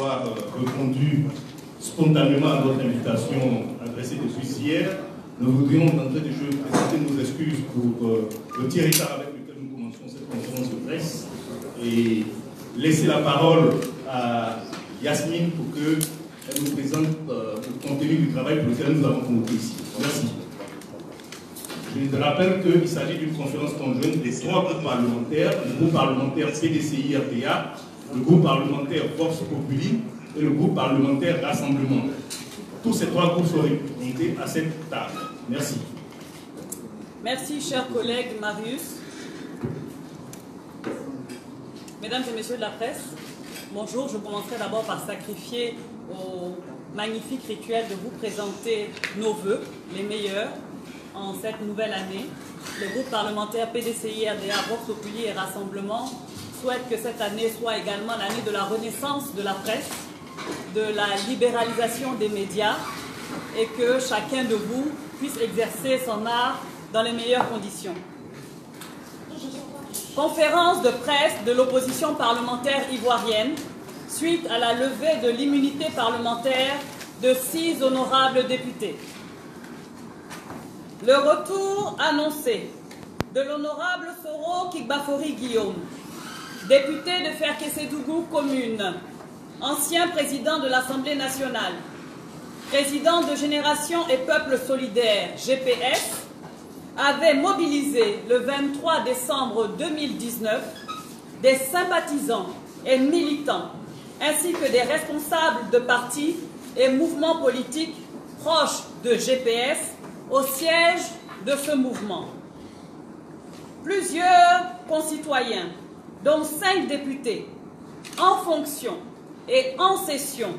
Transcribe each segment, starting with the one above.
Avoir répondu spontanément à votre invitation adressée depuis hier, nous voudrions d'entrée de jeu présenter nos excuses pour le petit retard avec lequel nous commençons cette conférence de presse et laisser la parole à Yasmine pour qu'elle nous présente le contenu du travail pour lequel nous avons convoqué ici. Merci. Je rappelle qu'il s'agit d'une conférence conjointe des trois groupes parlementaires, le groupe parlementaire PDCI-RDA, le groupe parlementaire Vox Populi et le groupe parlementaire Rassemblement. Tous ces trois groupes sont représentés à cette table. Merci. Merci, chers collègues Marius. Mesdames et messieurs de la presse, bonjour. Je commencerai d'abord par sacrifier au magnifique rituel de vous présenter nos vœux, les meilleurs, en cette nouvelle année. Le groupe parlementaire PDCI-RDA, Vox Populi et Rassemblement souhaite que cette année soit également l'année de la renaissance de la presse, de la libéralisation des médias et que chacun de vous puisse exercer son art dans les meilleures conditions. Conférence de presse de l'opposition parlementaire ivoirienne suite à la levée de l'immunité parlementaire de 6 honorables députés. Le retour annoncé de l'honorable Soro Kigbafori Guillaume, député de Ferkessédougou commune, ancien président de l'Assemblée nationale, président de Génération et Peuple Solidaire, GPS, avait mobilisé le 23 décembre 2019 des sympathisants et militants, ainsi que des responsables de partis et mouvements politiques proches de GPS au siège de ce mouvement. Plusieurs concitoyens, dont 5 députés, en fonction et en session,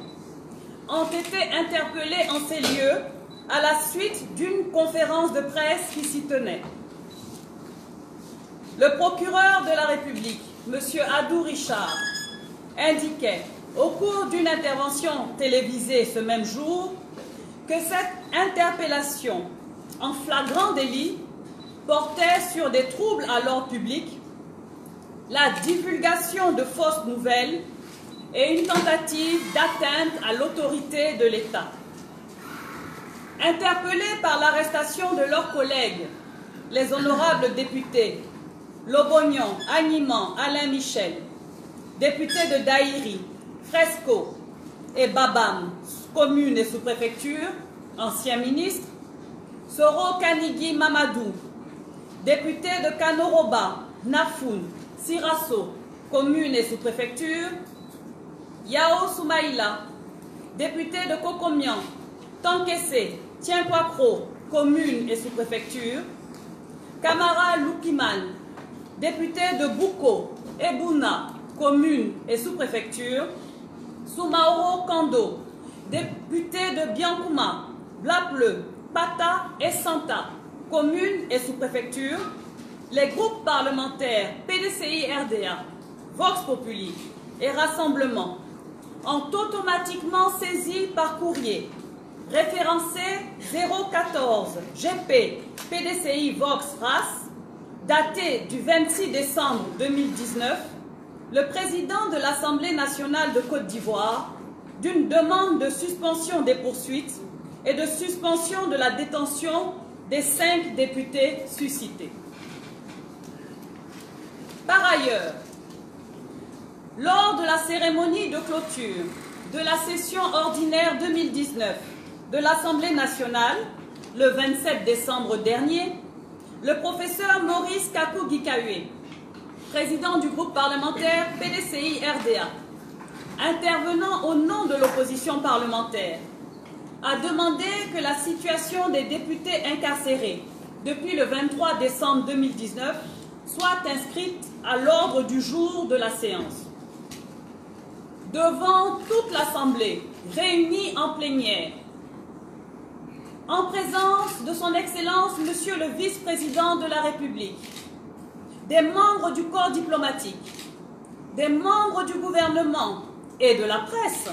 ont été interpellés en ces lieux à la suite d'une conférence de presse qui s'y tenait. Le procureur de la République, M. Adou Richard, indiquait au cours d'une intervention télévisée ce même jour que cette interpellation en flagrant délit portait sur des troubles à l'ordre public, la divulgation de fausses nouvelles et une tentative d'atteinte à l'autorité de l'État. Interpellés par l'arrestation de leurs collègues, les honorables députés Lobognon, Agniman, Alain Michel, députés de Daïri, Fresco et Babam, commune et sous-préfecture, ancien ministre, Soro Kanigui Mamadou, député de Kanoroba, Nafoun, Sirasso, commune et sous-préfecture, Yao Soumaïla, député de Kokomian, Tankessé, Tienkwakro, commune et sous-préfecture, Kamara Lukiman, député de Bouko, Ebouna, commune et sous-préfecture, Soumaoro Kando, député de Biankouma, Blapleu, Pata et Santa, commune et sous-préfecture, les groupes parlementaires PDCI-RDA, Vox Populi et Rassemblement ont automatiquement saisi par courrier référencé 014 GP PDCI Vox RAS, daté du 26 décembre 2019, le président de l'Assemblée nationale de Côte d'Ivoire d'une demande de suspension des poursuites et de suspension de la détention des 5 députés suscités. Par ailleurs, lors de la cérémonie de clôture de la session ordinaire 2019 de l'Assemblée nationale, le 27 décembre dernier, le professeur Maurice Kakou-Gikawe, président du groupe parlementaire PDCI-RDA, intervenant au nom de l'opposition parlementaire, a demandé que la situation des députés incarcérés depuis le 23 décembre 2019 soit inscrite à l'ordre du jour de la séance. Devant toute l'Assemblée réunie en plénière, en présence de son Excellence Monsieur le Vice-président de la République, des membres du corps diplomatique, des membres du gouvernement et de la presse,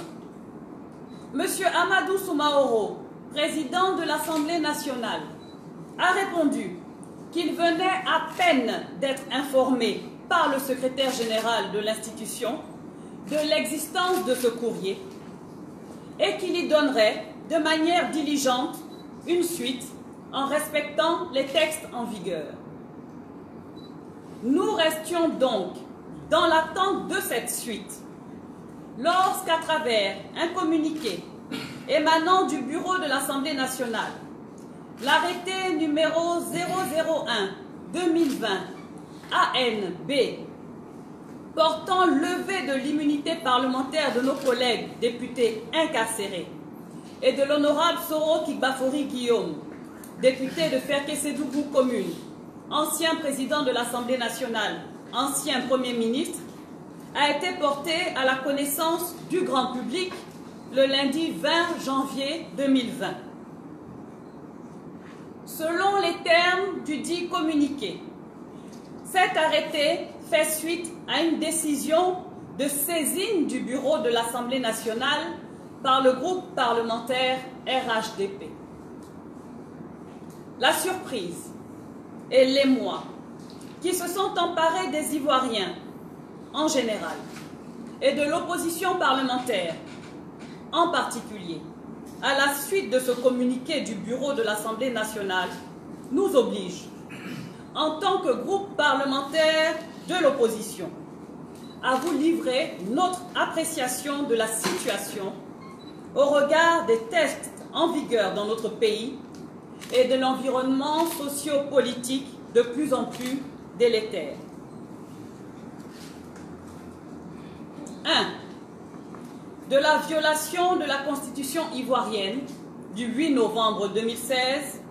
Monsieur Amadou Soumaoro, président de l'Assemblée nationale, a répondu qu'il venait à peine d'être informé par le secrétaire général de l'institution de l'existence de ce courrier et qu'il y donnerait de manière diligente une suite en respectant les textes en vigueur. Nous restions donc dans l'attente de cette suite lorsqu'à travers un communiqué émanant du bureau de l'Assemblée nationale, l'arrêté numéro 001-2020 ANB portant levée de l'immunité parlementaire de nos collègues députés incarcérés et de l'honorable Soro Kigbafori Guillaume, député de Ferké-Sédougou commune, ancien président de l'Assemblée nationale, ancien Premier ministre, a été porté à la connaissance du grand public le lundi 20 janvier 2020. Selon les termes du dit communiqué, cet arrêté fait suite à une décision de saisine du bureau de l'Assemblée nationale par le groupe parlementaire RHDP. La surprise et l'émoi qui se sont emparés des Ivoiriens en général et de l'opposition parlementaire en particulier, à la suite de ce communiqué du bureau de l'Assemblée nationale, nous oblige, en tant que groupe parlementaire de l'opposition, à vous livrer notre appréciation de la situation au regard des textes en vigueur dans notre pays et de l'environnement socio-politique de plus en plus délétère. 1. De la violation de la Constitution ivoirienne du 8 novembre 2016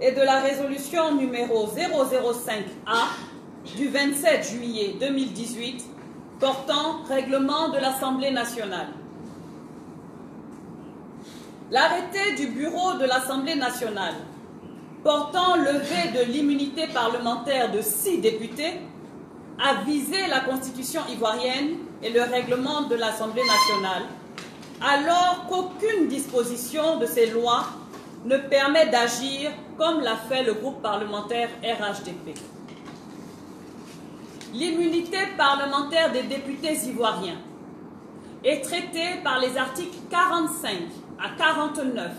et de la résolution numéro 005A du 27 juillet 2018 portant règlement de l'Assemblée nationale. L'arrêté du bureau de l'Assemblée nationale portant levée de l'immunité parlementaire de 6 députés a visé la Constitution ivoirienne et le règlement de l'Assemblée nationale, alors qu'aucune disposition de ces lois ne permet d'agir comme l'a fait le groupe parlementaire RHDP. L'immunité parlementaire des députés ivoiriens est traitée par les articles 45 à 49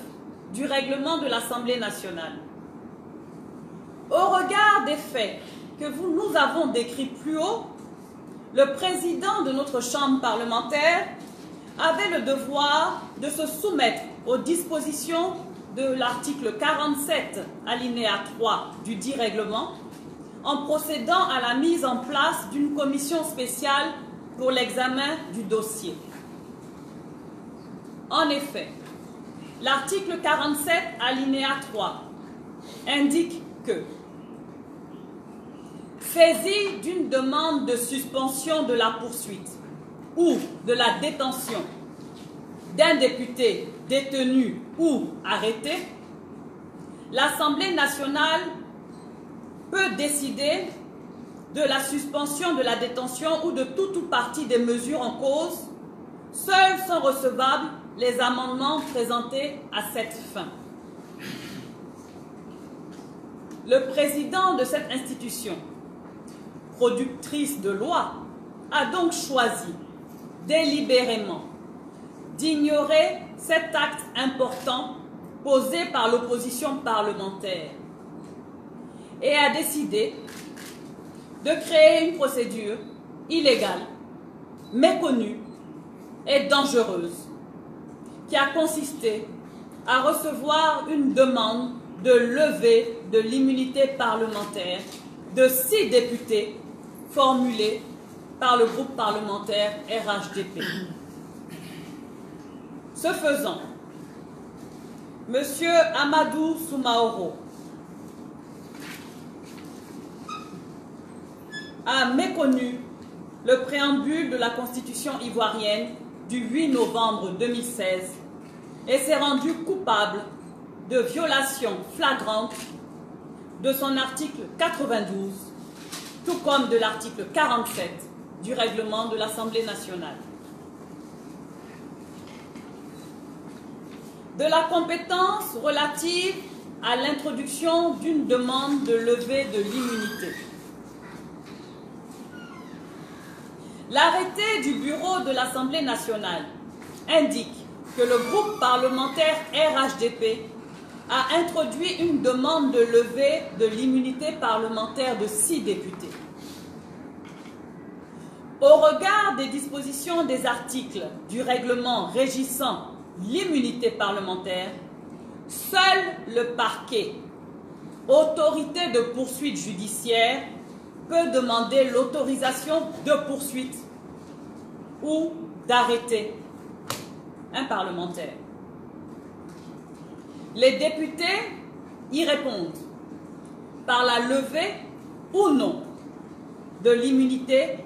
du règlement de l'Assemblée nationale. Au regard des faits que nous avons décrits plus haut, le président de notre chambre parlementaire avait le devoir de se soumettre aux dispositions de l'article 47, alinéa 3 du dit règlement, en procédant à la mise en place d'une commission spéciale pour l'examen du dossier. En effet, l'article 47, alinéa 3, indique que saisie d'une demande de suspension de la poursuite ou de la détention d'un député détenu ou arrêté, l'Assemblée nationale peut décider de la suspension de la détention ou de toute ou partie des mesures en cause. Seuls sont recevables les amendements présentés à cette fin. Le président de cette institution, productrice de loi, a donc choisi délibérément d'ignorer cet acte important posé par l'opposition parlementaire et a décidé de créer une procédure illégale, méconnue et dangereuse qui a consisté à recevoir une demande de levée de l'immunité parlementaire de 6 députés formulée par le groupe parlementaire RHDP. Ce faisant, M. Amadou Soumaoro a méconnu le préambule de la Constitution ivoirienne du 8 novembre 2016 et s'est rendu coupable de violation flagrante de son article 92, tout comme de l'article 47 du règlement de l'Assemblée nationale. De la compétence relative à l'introduction d'une demande de levée de l'immunité. L'arrêté du bureau de l'Assemblée nationale indique que le groupe parlementaire RHDP a introduit une demande de levée de l'immunité parlementaire de 6 députés. Au regard des dispositions des articles du règlement régissant l'immunité parlementaire, seul le parquet, autorité de poursuite judiciaire, peut demander l'autorisation de poursuite ou d'arrêter un parlementaire. Les députés y répondent par la levée ou non de l'immunité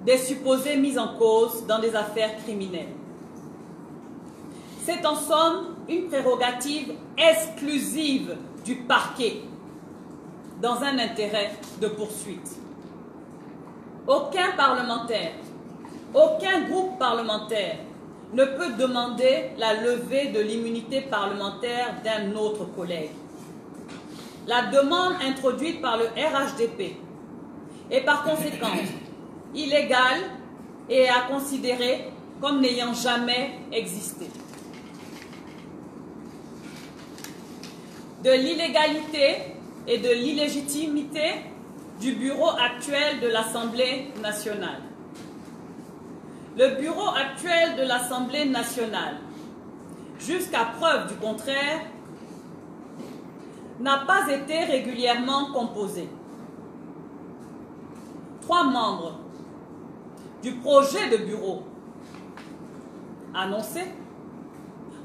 des supposés mis en cause dans des affaires criminelles. C'est en somme une prérogative exclusive du parquet dans un intérêt de poursuite. Aucun parlementaire, aucun groupe parlementaire ne peut demander la levée de l'immunité parlementaire d'un autre collègue. La demande introduite par le RHDP est par conséquent illégale et à considérer comme n'ayant jamais existé. De l'illégalité et de l'illégitimité du bureau actuel de l'Assemblée nationale. Le bureau actuel de l'Assemblée nationale, jusqu'à preuve du contraire, n'a pas été régulièrement composé. 3 membres du projet de bureau annoncé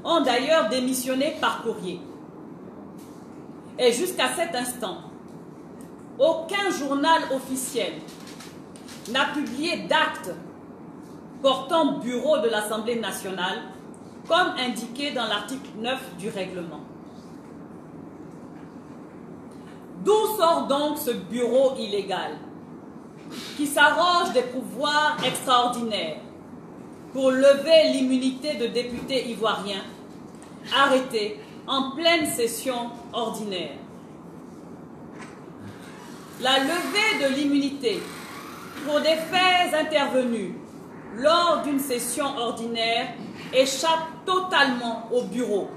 ont d'ailleurs démissionné par courrier. Et jusqu'à cet instant, aucun journal officiel n'a publié d'acte portant bureau de l'Assemblée nationale, comme indiqué dans l'article 9 du règlement. D'où sort donc ce bureau illégal qui s'arroge des pouvoirs extraordinaires pour lever l'immunité de députés ivoiriens arrêtés en pleine session ordinaire? La levée de l'immunité pour des faits intervenus lors d'une session ordinaire échappe totalement au bureau.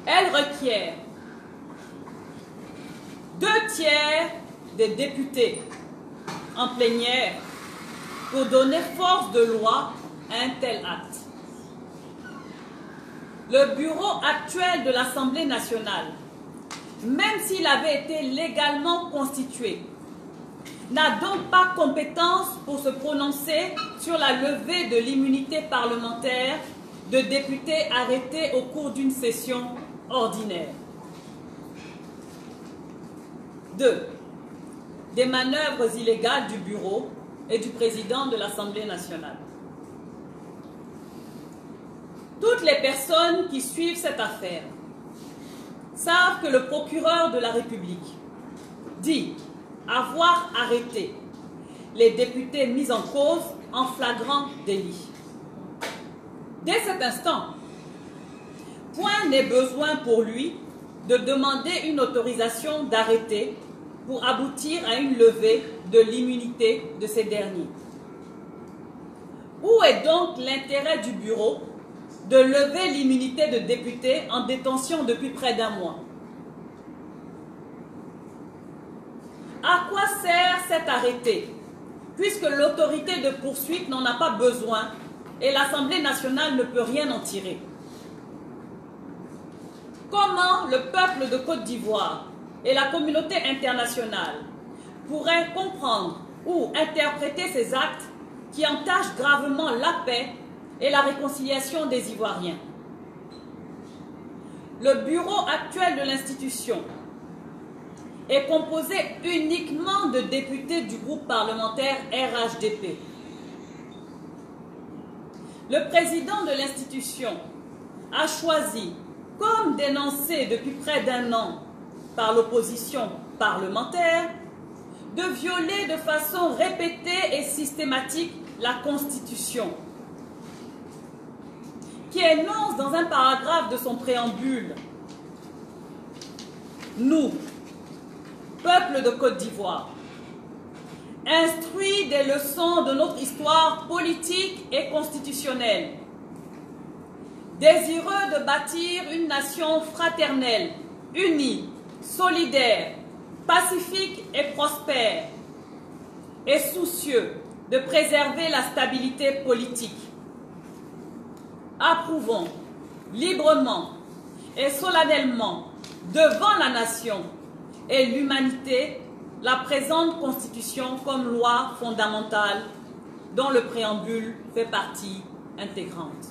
Elle requiert 2/3 des députés en plénière pour donner force de loi à un tel acte. Le bureau actuel de l'Assemblée nationale, même s'il avait été légalement constitué, n'a donc pas compétence pour se prononcer sur la levée de l'immunité parlementaire de députés arrêtés au cours d'une session ordinaire. 2. Des manœuvres illégales du bureau et du président de l'Assemblée nationale. Toutes les personnes qui suivent cette affaire savent que le procureur de la République dit avoir arrêté les députés mis en cause en flagrant délit. Dès cet instant, point n'est besoin pour lui de demander une autorisation d'arrêter pour aboutir à une levée de l'immunité de ces derniers. Où est donc l'intérêt du bureau de lever l'immunité de députés en détention depuis près d'1 mois? À quoi sert cet arrêté, puisque l'autorité de poursuite n'en a pas besoin et l'Assemblée nationale ne peut rien en tirer? Comment le peuple de Côte d'Ivoire et la communauté internationale pourraient comprendre ou interpréter ces actes qui entachent gravement la paix et la réconciliation des Ivoiriens? Le bureau actuel de l'institution est composé uniquement de députés du groupe parlementaire RHDP. Le président de l'institution a choisi, comme dénoncé depuis près d'1 an par l'opposition parlementaire, de violer de façon répétée et systématique la Constitution, qui énonce dans un paragraphe de son préambule: nous, peuple de Côte d'Ivoire, instruit des leçons de notre histoire politique et constitutionnelle, désireux de bâtir une nation fraternelle, unie, solidaire, pacifique et prospère, et soucieux de préserver la stabilité politique. Approuvons librement et solennellement devant la nation et l'humanité la présente Constitution comme loi fondamentale dont le préambule fait partie intégrante.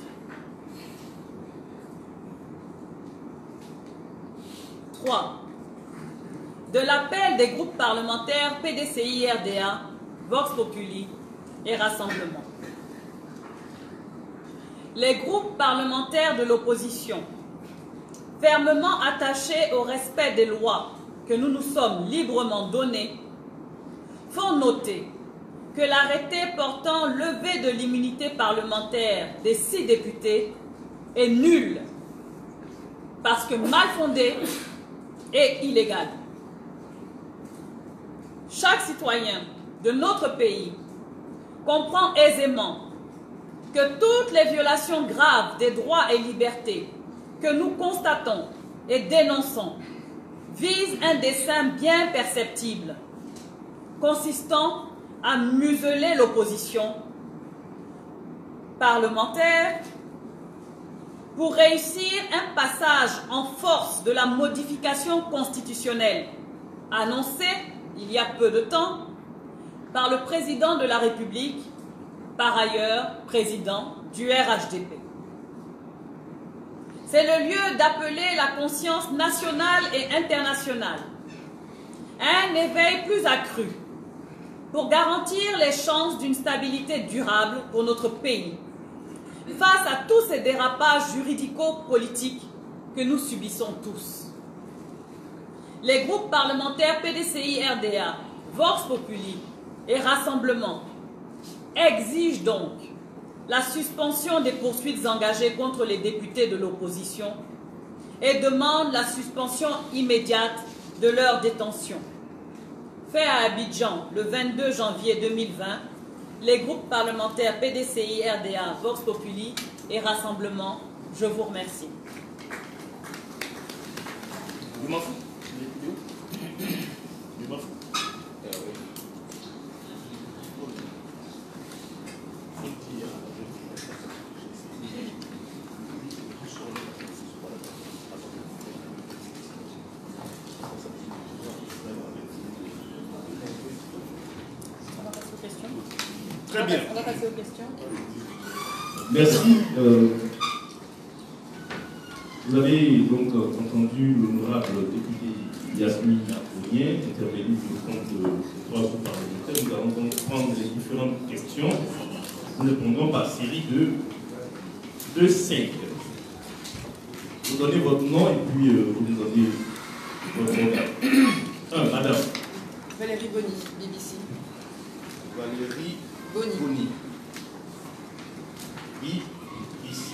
3. De l'appel des groupes parlementaires PDCI, RDA, Vox Populi et Rassemblement. Les groupes parlementaires de l'opposition, fermement attachés au respect des lois que nous nous sommes librement données, font noter que l'arrêté portant levée de l'immunité parlementaire des 6 députés est nul parce que mal fondé et illégal. Chaque citoyen de notre pays comprend aisément que toutes les violations graves des droits et libertés que nous constatons et dénonçons visent un dessein bien perceptible, consistant à museler l'opposition parlementaire pour réussir un passage en force de la modification constitutionnelle annoncée il y a peu de temps par le président de la République, par ailleurs président du RHDP. C'est le lieu d'appeler la conscience nationale et internationale à un éveil plus accru pour garantir les chances d'une stabilité durable pour notre pays face à tous ces dérapages juridico-politiques que nous subissons tous. Les groupes parlementaires PDCI, RDA, Vox Populi et Rassemblement exigent donc la suspension des poursuites engagées contre les députés de l'opposition et demandent la suspension immédiate de leur détention. Fait à Abidjan le 22 janvier 2020, les groupes parlementaires PDCI, RDA, Vox Populi et Rassemblement, je vous remercie. Je m'en fous. Je m'en fous. Très bien. On va passer aux questions. Merci. Vous avez donc entendu l'honorable député Yasmine Apourien, intervenu au compte de 3 groupes parlementaires. Nous allons donc prendre les différentes questions. Nous répondrons par série de 5. Vous donnez votre nom et puis vous nous donnez votre nom. Madame. Valérie Boni, BBC. Valérie Boni. Boni. Oui, ici.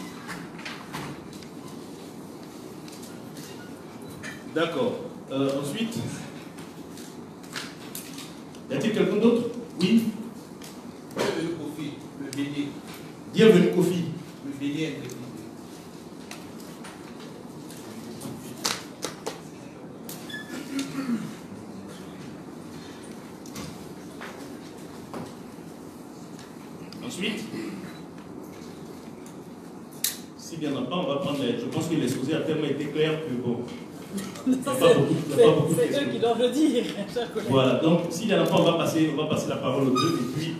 D'accord. Ensuite, y a-t-il quelqu'un d'autre? Oui. Bienvenue Kofi, le BD. Bienvenue Kofi. Le BD est précisé. Ensuite, s'il n'y en a pas, on va prendre les... Je pense que l'exposé a tellement été clair que bon... C'est eux qui doivent le dire, chers collègues. Voilà, donc s'il n'y en a pas, on va passer la parole aux deux et puis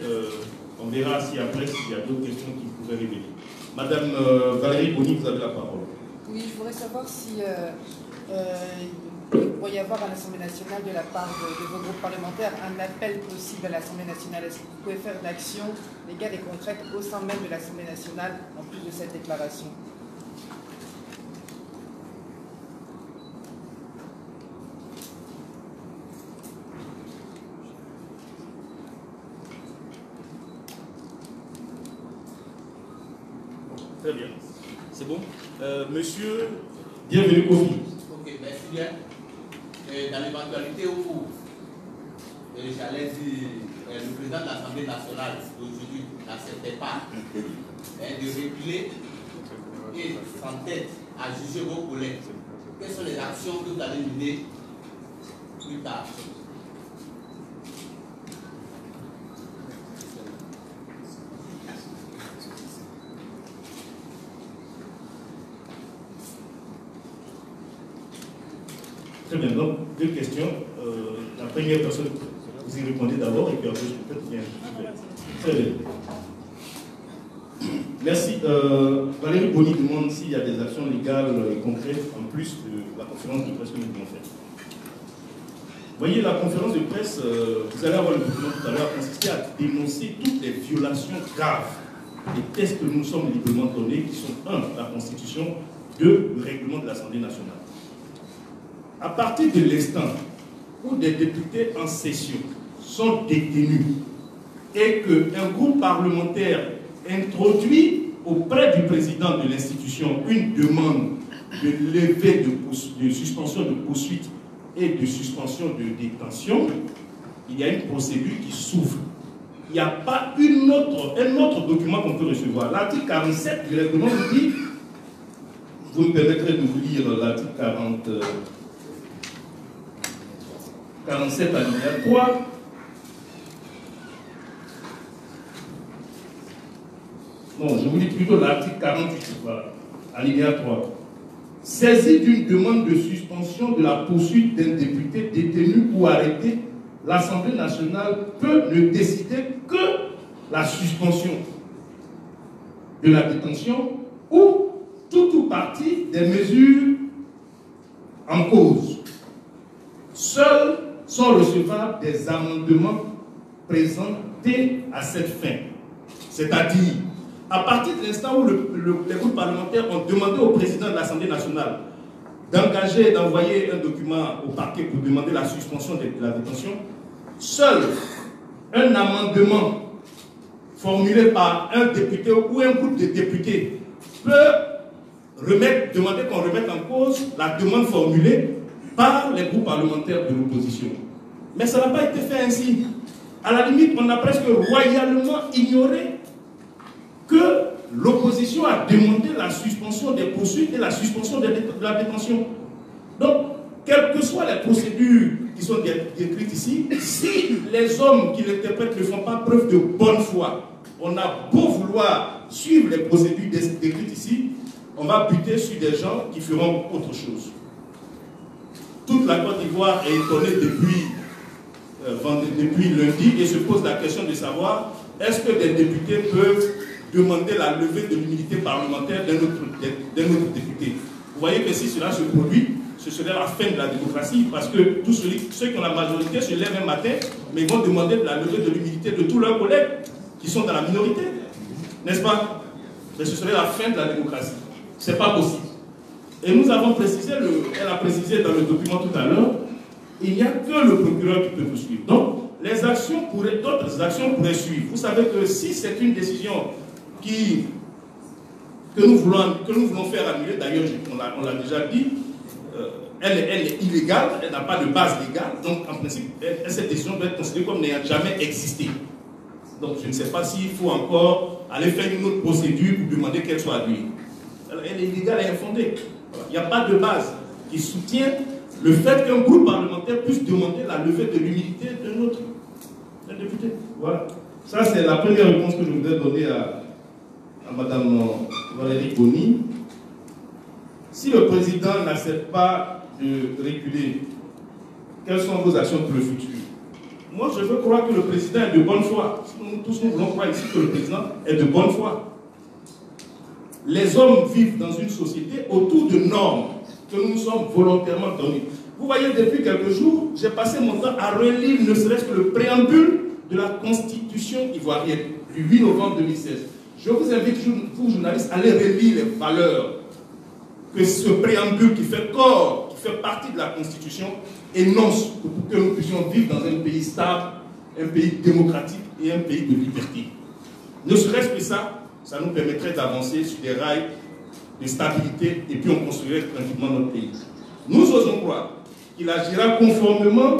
on verra si après, s'il y a d'autres questions qui pourraient révéler. Madame Valérie Boni, vous avez la parole. Oui, je voudrais savoir si il pourrait y avoir à l'Assemblée nationale de la part de vos groupes parlementaires un appel possible à l'Assemblée nationale. Est-ce que vous pouvez faire une action légale et concrète au sein même de l'Assemblée nationale en plus de cette déclaration? Très bien. C'est bon. Monsieur, bienvenue Kofi. Ok, merci bien. Dans l'éventualité où j'allais dire le président de l'Assemblée nationale d'aujourd'hui n'acceptait pas de reculer et s'entête à juger vos collègues, quelles sont les actions que vous allez mener plus tard? Très bien, donc deux questions. La première personne, vous y répondez d'abord et puis après je peux peut-être bien. Très bien. Merci. Valérie Boni demande s'il y a des actions légales et concrètes en plus de la conférence de presse que nous devons faire. Vous voyez, la conférence de presse, vous allez avoir le document tout à l'heure, a consisté à dénoncer toutes les violations graves des textes que nous sommes librement donnés, qui sont 1. La Constitution, 2. Le règlement de l'Assemblée nationale. À partir de l'instant où des députés en session sont détenus et qu'un groupe parlementaire introduit auprès du président de l'institution une demande de levée de suspension de poursuite et de suspension de détention, il y a une procédure qui s'ouvre. Il n'y a pas un autre document qu'on peut recevoir. L'article 47 du règlement nous dit, vous me permettrez de vous lire l'article 47 alinéa 3. Non, je vous lis plutôt l'article 48, voilà, alinéa 3. Saisi d'une demande de suspension de la poursuite d'un député détenu ou arrêté, l'Assemblée nationale peut ne décider que la suspension de la détention ou tout ou partie des mesures en cause. Seuls sont recevables des amendements présentés à cette fin. C'est-à-dire, à partir de l'instant où les groupes parlementaires ont demandé au président de l'Assemblée nationale d'engager et d'envoyer un document au parquet pour demander la suspension de la détention, seul un amendement formulé par un député ou un groupe de députés peut demander qu'on remette en cause la demande formulée par les groupes parlementaires de l'opposition. Mais ça n'a pas été fait ainsi. À la limite, on a presque royalement ignoré que l'opposition a demandé la suspension des poursuites et la suspension de la détention. Donc, quelles que soient les procédures qui sont décrites ici, si les hommes qui l'interprètent ne font pas preuve de bonne foi, on a beau vouloir suivre les procédures décrites ici, on va buter sur des gens qui feront autre chose. Toute la Côte d'Ivoire est étonnée depuis lundi et se pose la question de savoir est-ce que des députés peuvent demander la levée de l'immunité parlementaire d'un autre député. Vous voyez que si cela se produit, ce serait la fin de la démocratie parce que tous ceux qui ont la majorité se lèvent un matin, mais ils vont demander la levée de l'immunité de tous leurs collègues qui sont dans la minorité. N'est-ce pas? Mais ce serait la fin de la démocratie. Ce n'est pas possible. Et nous avons précisé, elle a précisé dans le document tout à l'heure, il n'y a que le procureur qui peut poursuivre. Donc, d'autres actions pourraient suivre. Vous savez que si c'est une décision que nous voulons faire annuler, d'ailleurs, on l'a déjà dit, elle est illégale, elle n'a pas de base légale, donc en principe, cette décision doit être considérée comme n'ayant jamais existé. Donc, je ne sais pas s'il faut encore aller faire une autre procédure pour demander qu'elle soit annulée. Elle est illégale et infondée. Il n'y a pas de base qui soutient le fait qu'un groupe parlementaire puisse demander la levée de l'immunité d'un député. Voilà. Ça, c'est la première réponse que je voudrais donner à Mme Valérie Boni. Si le président n'accepte pas de reculer, quelles sont vos actions pour le futur? Moi, je veux croire que le président est de bonne foi. Nous tous, nous voulons croire ici que le président est de bonne foi. Les hommes vivent dans une société autour de normes que nous nous sommes volontairement donnés. Vous voyez, depuis quelques jours, j'ai passé mon temps à relire ne serait-ce que le préambule de la Constitution ivoirienne du 8 novembre 2016. Je vous invite, vous journalistes, à aller relire les valeurs que ce préambule qui fait corps, qui fait partie de la Constitution, énonce pour que nous puissions vivre dans un pays stable, un pays démocratique et un pays de liberté. Ne serait-ce que ça, ça nous permettrait d'avancer sur des rails de stabilité et puis on construirait tranquillement notre pays. Nous osons croire qu'il agira conformément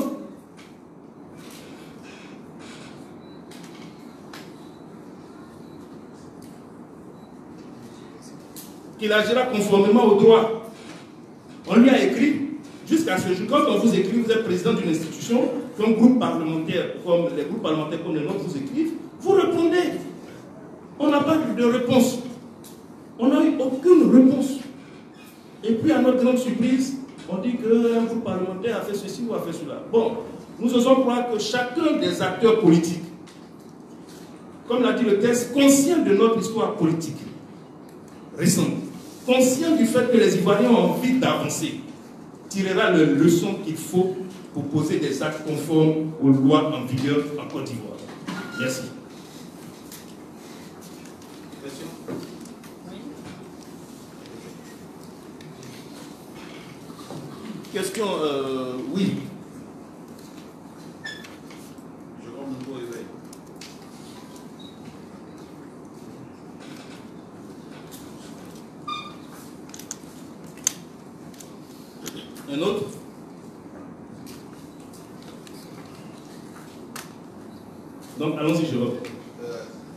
qu'il agira conformément au droit. On lui a écrit, jusqu'à ce jour, quand on vous écrit, vous êtes président d'une institution, comme groupe parlementaire, comme les groupes parlementaires comme les nôtres vous écrivent, vous répondez. On n'a pas eu de réponse. On n'a eu aucune réponse. Et puis, à notre grande surprise, on dit qu'un groupe parlementaire a fait ceci ou a fait cela. Bon, nous osons croire que chacun des acteurs politiques, comme l'a dit le texte, conscient de notre histoire politique récente, conscient du fait que les Ivoiriens ont envie d'avancer, tirera les leçons qu'il faut pour poser des actes conformes aux lois en vigueur en Côte d'Ivoire. Merci. Question? Question, oui. Je rends mon mot éveil. Un autre? Donc, allons-y, Jérôme.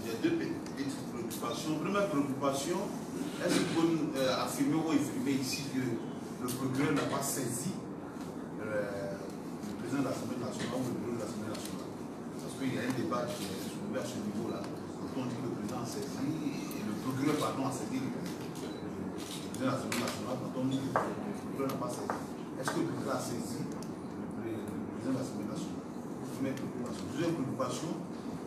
Il y a deux petites préoccupations. Première préoccupation, est-ce que vous pouvez affirmer ou exprimer ici que le procureur n'a pas saisi le président de l'Assemblée nationale ou le bureau de l'Assemblée nationale? Parce qu'il y a un débat qui est soulevé à ce niveau-là. Quand on dit que le président a saisi, et le procureur, pardon, a saisi le président de l'Assemblée nationale, quand on dit que le procureur n'a pas saisi, est-ce que le président a saisi le président de l'Assemblée nationale? Première préoccupation. Deuxième préoccupation,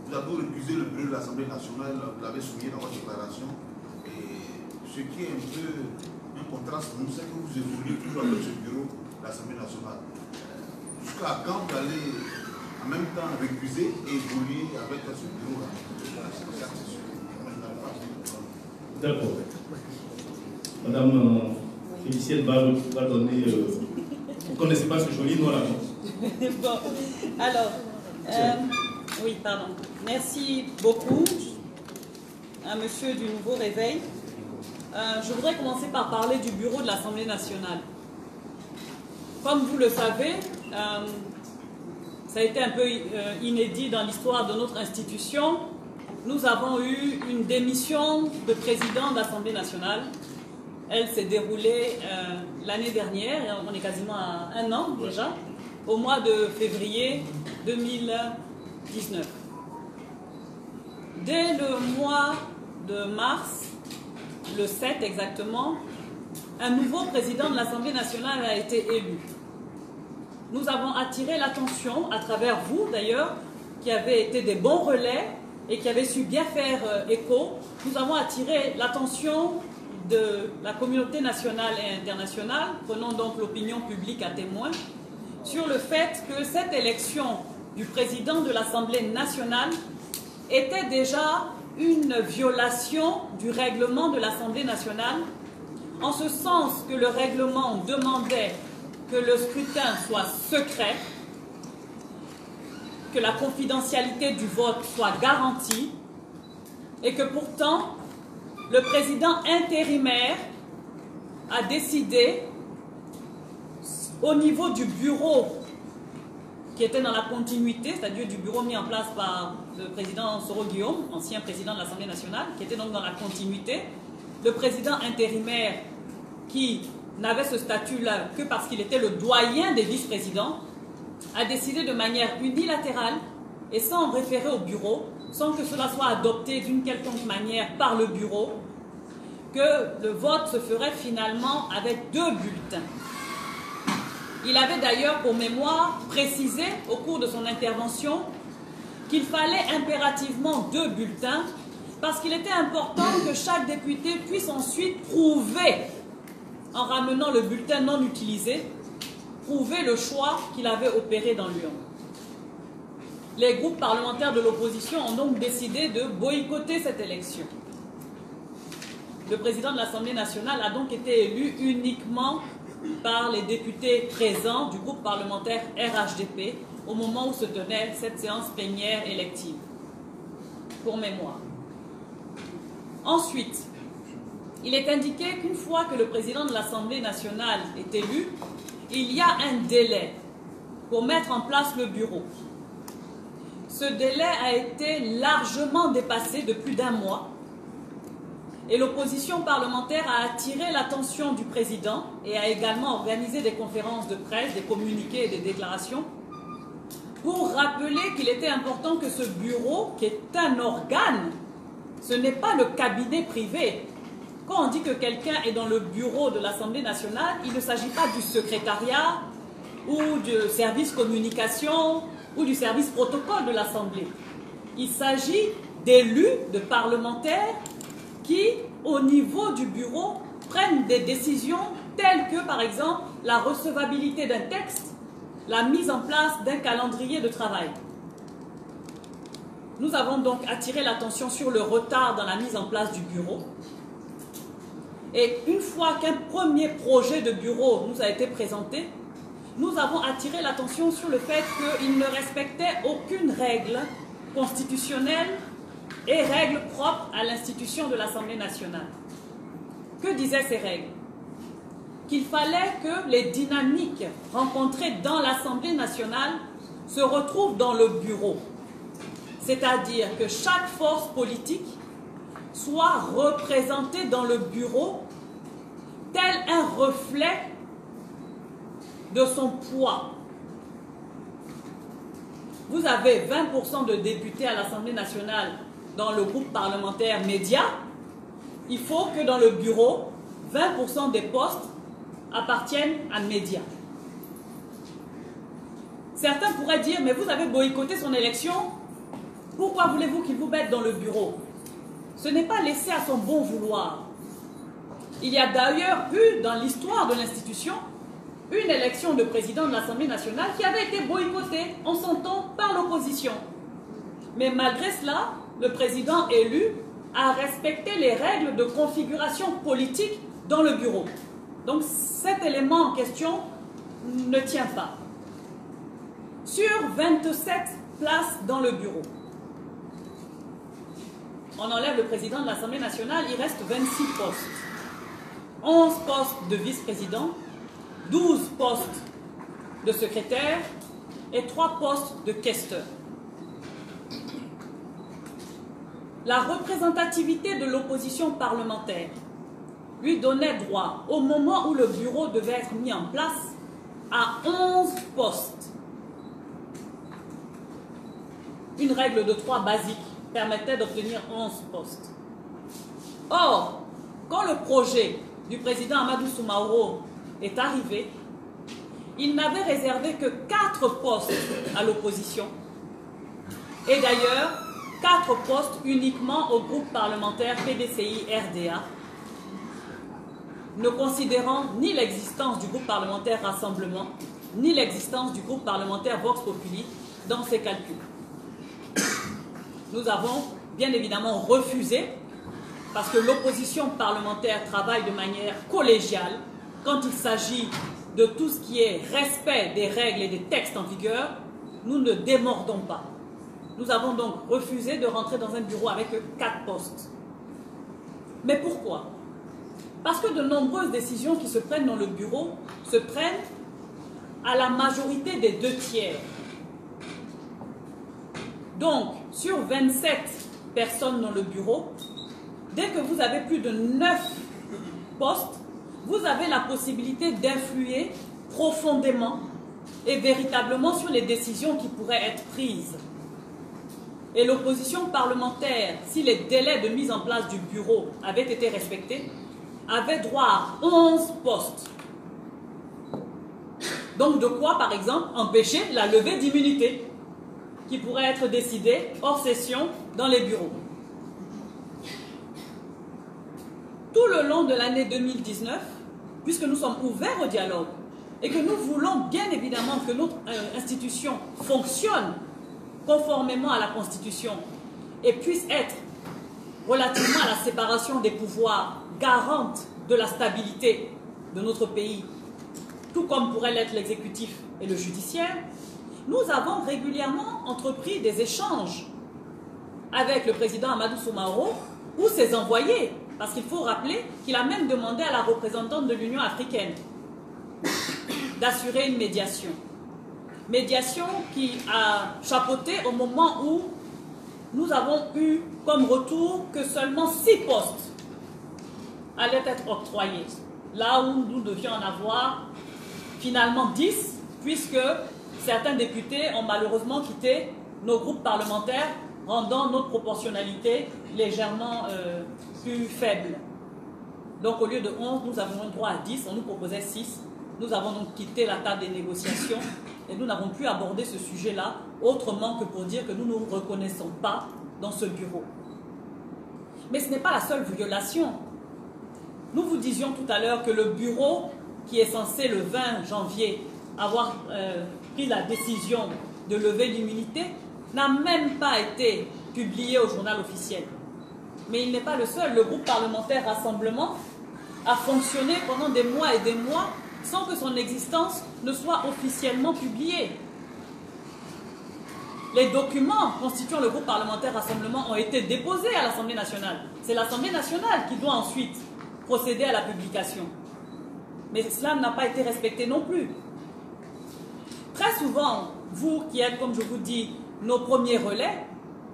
vous avez récusé le bureau de l'Assemblée nationale, vous l'avez souligné dans votre déclaration. Et ce qui est un peu un contraste, nous c'est que vous évoluez toujours avec ce bureau de l'Assemblée nationale. Jusqu'à quand vous allez en même temps récuser et évoluer avec ce bureau-là? D'accord. Madame Félicienne va donner. Vous ne connaissez pas ce joli nom là, non? Bon, alors, oui, pardon. Merci beaucoup à monsieur du Nouveau Réveil. Je voudrais commencer par parler du bureau de l'Assemblée nationale. Comme vous le savez, ça a été un peu inédit dans l'histoire de notre institution. Nous avons eu une démission de président de l'Assemblée nationale. Elle s'est déroulée l'année dernière, on est quasiment à 1 an déjà, au mois de février 2019. Dès le mois de mars, le 7 exactement, un nouveau président de l'Assemblée nationale a été élu. Nous avons attiré l'attention, à travers vous d'ailleurs, qui avez été des bons relais et qui avez su bien faire écho, nous avons attiré l'attention de la communauté nationale et internationale, prenons donc l'opinion publique à témoin, sur le fait que cette élection du président de l'Assemblée nationale était déjà une violation du règlement de l'Assemblée nationale, en ce sens que le règlement demandait que le scrutin soit secret, que la confidentialité du vote soit garantie, et que pourtant, le président intérimaire a décidé, au niveau du bureau qui était dans la continuité, c'est-à-dire du bureau mis en place par le président Soro Guillaume, ancien président de l'Assemblée nationale, qui était donc dans la continuité, le président intérimaire qui n'avait ce statut-là que parce qu'il était le doyen des vice-présidents, a décidé de manière unilatérale et sans référer au bureau, sans que cela soit adopté d'une quelconque manière par le bureau, que le vote se ferait finalement avec 2 bulletins. Il avait d'ailleurs pour mémoire précisé au cours de son intervention qu'il fallait impérativement 2 bulletins parce qu'il était important que chaque député puisse ensuite prouver, en ramenant le bulletin non utilisé, prouver le choix qu'il avait opéré dans l'urne. Les groupes parlementaires de l'opposition ont donc décidé de boycotter cette élection. Le président de l'Assemblée nationale a donc été élu uniquement par les députés présents du groupe parlementaire RHDP au moment où se tenait cette séance plénière élective, pour mémoire. Ensuite, il est indiqué qu'une fois que le président de l'Assemblée nationale est élu, il y a un délai pour mettre en place le bureau. Ce délai a été largement dépassé de plus d'1 mois Et l'opposition parlementaire a attiré l'attention du président et a également organisé des conférences de presse, des communiqués et des déclarations pour rappeler qu'il était important que ce bureau, qui est un organe, ce n'est pas le cabinet privé. Quand on dit que quelqu'un est dans le bureau de l'Assemblée nationale, il ne s'agit pas du secrétariat ou du service communication ou du service protocole de l'Assemblée. Il s'agit d'élus, de parlementaires qui, au niveau du bureau, prennent des décisions telles que, par exemple, la recevabilité d'un texte, la mise en place d'un calendrier de travail. Nous avons donc attiré l'attention sur le retard dans la mise en place du bureau. Et une fois qu'un premier projet de bureau nous a été présenté, nous avons attiré l'attention sur le fait qu'il ne respectait aucune règle constitutionnelle et règles propres à l'institution de l'Assemblée nationale. Que disaient ces règles? Qu'il fallait que les dynamiques rencontrées dans l'Assemblée nationale se retrouvent dans le bureau. C'est-à-dire que chaque force politique soit représentée dans le bureau tel un reflet de son poids. Vous avez 20% de députés à l'Assemblée nationale dans le groupe parlementaire médias. Il faut que dans le bureau, 20% des postes appartiennent à médias. Certains pourraient dire, mais vous avez boycotté son élection, pourquoi voulez-vous qu'il vous mette dans le bureau? Ce n'est pas laissé à son bon vouloir. Il y a d'ailleurs eu dans l'histoire de l'institution une élection de président de l'Assemblée nationale qui avait été boycottée en son temps par l'opposition. Mais malgré cela, le président élu a respecté les règles de configuration politique dans le bureau. Donc cet élément en question ne tient pas. Sur 27 places dans le bureau, on enlève le président de l'Assemblée nationale, il reste 26 postes. 11 postes de vice-président, 12 postes de secrétaire et 3 postes de questeur. La représentativité de l'opposition parlementaire lui donnait droit, au moment où le bureau devait être mis en place, à 11 postes. Une règle de 3 basique permettait d'obtenir 11 postes. Or, quand le projet du président Amadou Soumaoro est arrivé, il n'avait réservé que 4 postes à l'opposition. Et d'ailleurs, 4 postes uniquement au groupe parlementaire PDCI-RDA, ne considérant ni l'existence du groupe parlementaire Rassemblement, ni l'existence du groupe parlementaire Vox Populi dans ses calculs. Nous avons bien évidemment refusé, parce que l'opposition parlementaire travaille de manière collégiale quand il s'agit de tout ce qui est respect des règles et des textes en vigueur. Nous ne démordons pas. Nous avons donc refusé de rentrer dans un bureau avec 4 postes. Mais pourquoi? Parce que de nombreuses décisions qui se prennent dans le bureau se prennent à la majorité des 2 tiers. Donc, sur 27 personnes dans le bureau, dès que vous avez plus de 9 postes, vous avez la possibilité d'influer profondément et véritablement sur les décisions qui pourraient être prises. Et l'opposition parlementaire, si les délais de mise en place du bureau avaient été respectés, avait droit à 11 postes. Donc de quoi, par exemple, empêcher la levée d'immunité qui pourrait être décidée hors session dans les bureaux. Tout le long de l'année 2019, puisque nous sommes ouverts au dialogue et que nous voulons bien évidemment que notre institution fonctionne conformément à la Constitution et puisse être relativement à la séparation des pouvoirs garante de la stabilité de notre pays, tout comme pourrait l'être l'exécutif et le judiciaire, nous avons régulièrement entrepris des échanges avec le président Amadou Soumaoro ou ses envoyés, parce qu'il faut rappeler qu'il a même demandé à la représentante de l'Union africaine d'assurer une médiation. Médiation qui a chapeauté au moment où nous avons eu comme retour que seulement 6 postes allait être octroyée, là où nous devions en avoir finalement 10, puisque certains députés ont malheureusement quitté nos groupes parlementaires, rendant notre proportionnalité légèrement plus faible. Donc au lieu de 11, nous avons droit à 10, on nous proposait 6. Nous avons donc quitté la table des négociations et nous n'avons plus abordé ce sujet-là autrement que pour dire que nous ne nous reconnaissons pas dans ce bureau. Mais ce n'est pas la seule violation. Nous vous disions tout à l'heure que le bureau, qui est censé le 20 janvier avoir pris la décision de lever l'immunité, n'a même pas été publié au journal officiel. Mais il n'est pas le seul. Le groupe parlementaire Rassemblement a fonctionné pendant des mois et des mois sans que son existence ne soit officiellement publiée. Les documents constituant le groupe parlementaire Rassemblement ont été déposés à l'Assemblée nationale. C'est l'Assemblée nationale qui doit ensuite procéder à la publication. Mais cela n'a pas été respecté non plus. Très souvent, vous qui êtes, comme je vous dis, nos premiers relais,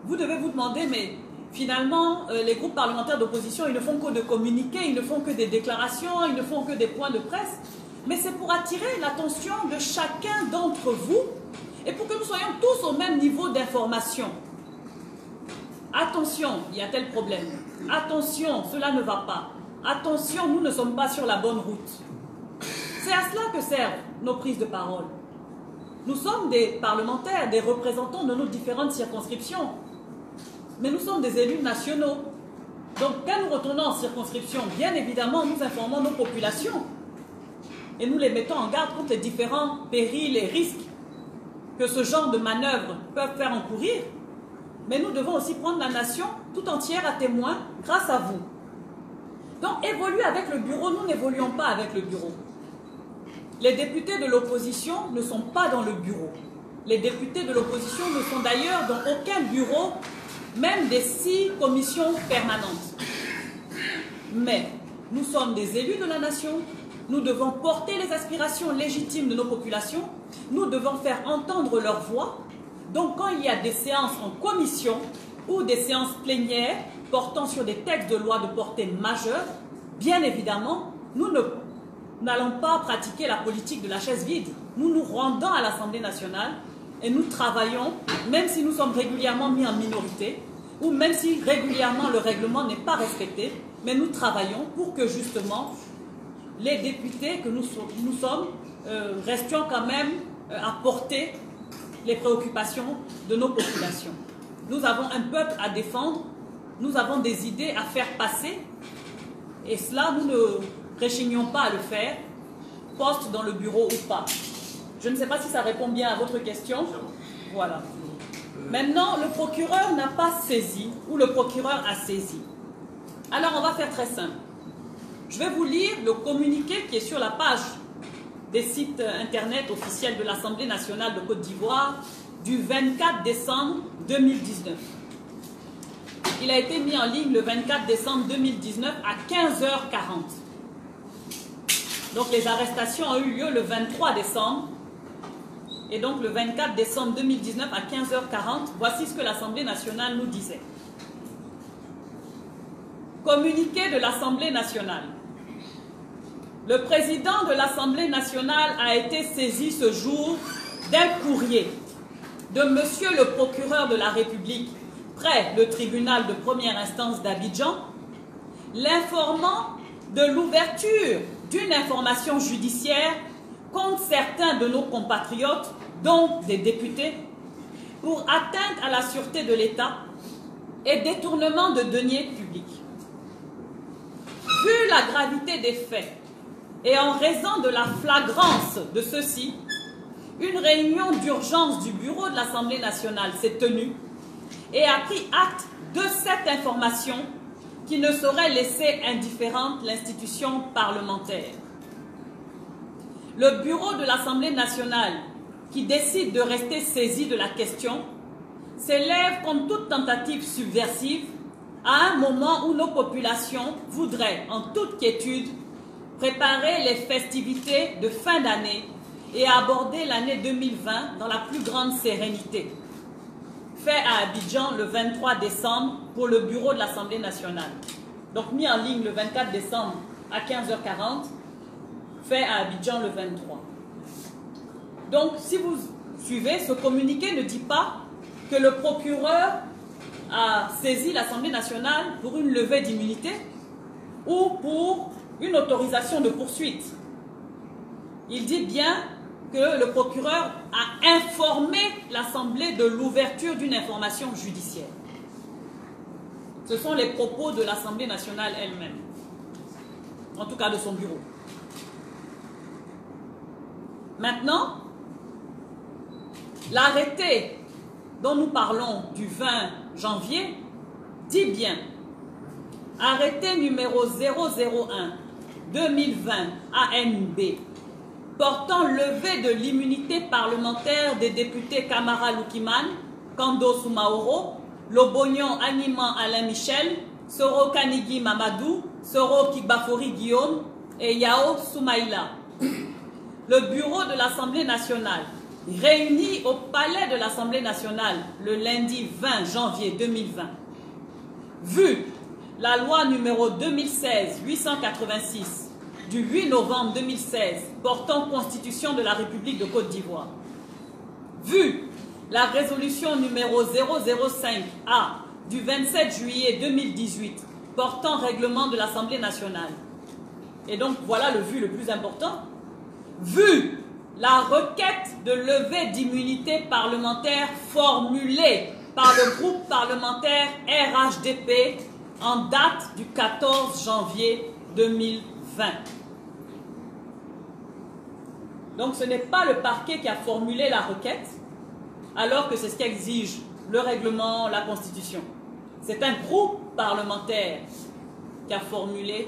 vous devez vous demander, mais finalement, les groupes parlementaires d'opposition, ils ne font que de communiquer, ils ne font que des déclarations, ils ne font que des points de presse. Mais c'est pour attirer l'attention de chacun d'entre vous et pour que nous soyons tous au même niveau d'information. Attention, il y a tel problème. Attention, cela ne va pas. Attention, nous ne sommes pas sur la bonne route. C'est à cela que servent nos prises de parole. Nous sommes des parlementaires, des représentants de nos différentes circonscriptions. Mais nous sommes des élus nationaux. Donc, quand nous retournons en circonscription, bien évidemment, nous informons nos populations. Et nous les mettons en garde contre les différents périls et risques que ce genre de manœuvres peuvent faire encourir. Mais nous devons aussi prendre la nation tout entière à témoin grâce à vous. Donc, évoluer avec le bureau, nous n'évoluons pas avec le bureau. Les députés de l'opposition ne sont pas dans le bureau. Les députés de l'opposition ne sont d'ailleurs dans aucun bureau, même des 6 commissions permanentes. Mais nous sommes des élus de la nation. Nous devons porter les aspirations légitimes de nos populations. Nous devons faire entendre leur voix. Donc, quand il y a des séances en commission ou des séances plénières portant sur des textes de loi de portée majeure, bien évidemment, nous n'allons pas pratiquer la politique de la chaise vide. Nous nous rendons à l'Assemblée nationale et nous travaillons, même si nous sommes régulièrement mis en minorité, ou même si régulièrement le règlement n'est pas respecté, mais nous travaillons pour que justement les députés que nous sommes restions quand même à porter les préoccupations de nos populations. Nous avons un peuple à défendre, nous avons des idées à faire passer, et cela, nous ne réchignons pas à le faire, poste dans le bureau ou pas. Je ne sais pas si ça répond bien à votre question. Voilà. Maintenant, le procureur n'a pas saisi, ou le procureur a saisi. Alors, on va faire très simple. Je vais vous lire le communiqué qui est sur la page des sites internet officiels de l'Assemblée nationale de Côte d'Ivoire du 24 décembre 2019. Il a été mis en ligne le 24 décembre 2019 à 15h40. Donc les arrestations ont eu lieu le 23 décembre. Et donc le 24 décembre 2019 à 15h40, voici ce que l'Assemblée nationale nous disait. Communiqué de l'Assemblée nationale. Le président de l'Assemblée nationale a été saisi ce jour d'un courrier de monsieur le procureur de la République près le tribunal de première instance d'Abidjan, l'informant de l'ouverture d'une information judiciaire contre certains de nos compatriotes, dont des députés, pour atteinte à la sûreté de l'État et détournement de deniers publics. Vu la gravité des faits et en raison de la flagrance de ceux-ci, une réunion d'urgence du bureau de l'Assemblée nationale s'est tenue et a pris acte de cette information qui ne saurait laisser indifférente l'institution parlementaire. Le bureau de l'Assemblée nationale, qui décide de rester saisi de la question, s'élève contre toute tentative subversive à un moment où nos populations voudraient, en toute quiétude, préparer les festivités de fin d'année et aborder l'année 2020 dans la plus grande sérénité. Fait à Abidjan le 23 décembre pour le bureau de l'Assemblée nationale. donc mis en ligne le 24 décembre à 15h40, fait à Abidjan le 23. Donc, si vous suivez, ce communiqué ne dit pas que le procureur a saisi l'Assemblée nationale pour une levée d'immunité ou pour une autorisation de poursuite. Il dit bien que le procureur a informé l'Assemblée de l'ouverture d'une information judiciaire. Ce sont les propos de l'Assemblée nationale elle-même, en tout cas de son bureau. Maintenant, l'arrêté dont nous parlons du 20 janvier dit bien arrêté numéro 001-2020 ANB portant levée de l'immunité parlementaire des députés Kamara Lukiman, Kando Soumaoro, Lobognon Animan Alain Michel, Soro Kanigi Mamadou, Soro Kigbafori Guillaume et Yao Soumaïla. Le bureau de l'Assemblée nationale, réuni au palais de l'Assemblée nationale le lundi 20 janvier 2020, vu la loi numéro 2016-886 du 8 novembre 2016 portant constitution de la République de Côte d'Ivoire, vu la résolution numéro 005A du 27 juillet 2018 portant règlement de l'Assemblée nationale, et donc voilà le vu le plus important, vu la requête de levée d'immunité parlementaire formulée par le groupe parlementaire RHDP en date du 14 janvier 2020. Donc ce n'est pas le parquet qui a formulé la requête, alors que c'est ce qu'exige le règlement, la Constitution. C'est un groupe parlementaire qui a formulé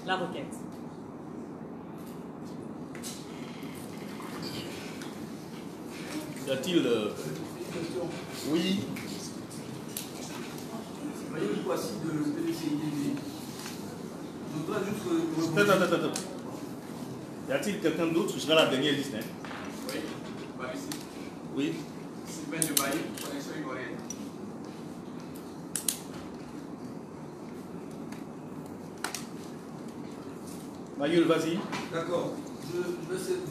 la requête. Y a-t-il... Oui. Voici de PDCIDV. Je voudrais juste... Attends. Y a-t-il quelqu'un d'autre? Je serai la dernière liste. Hein? Oui, bah ici. Oui. Sylvain de Bailly, connexion ivoirienne. Mayul, vas-y. D'accord. Je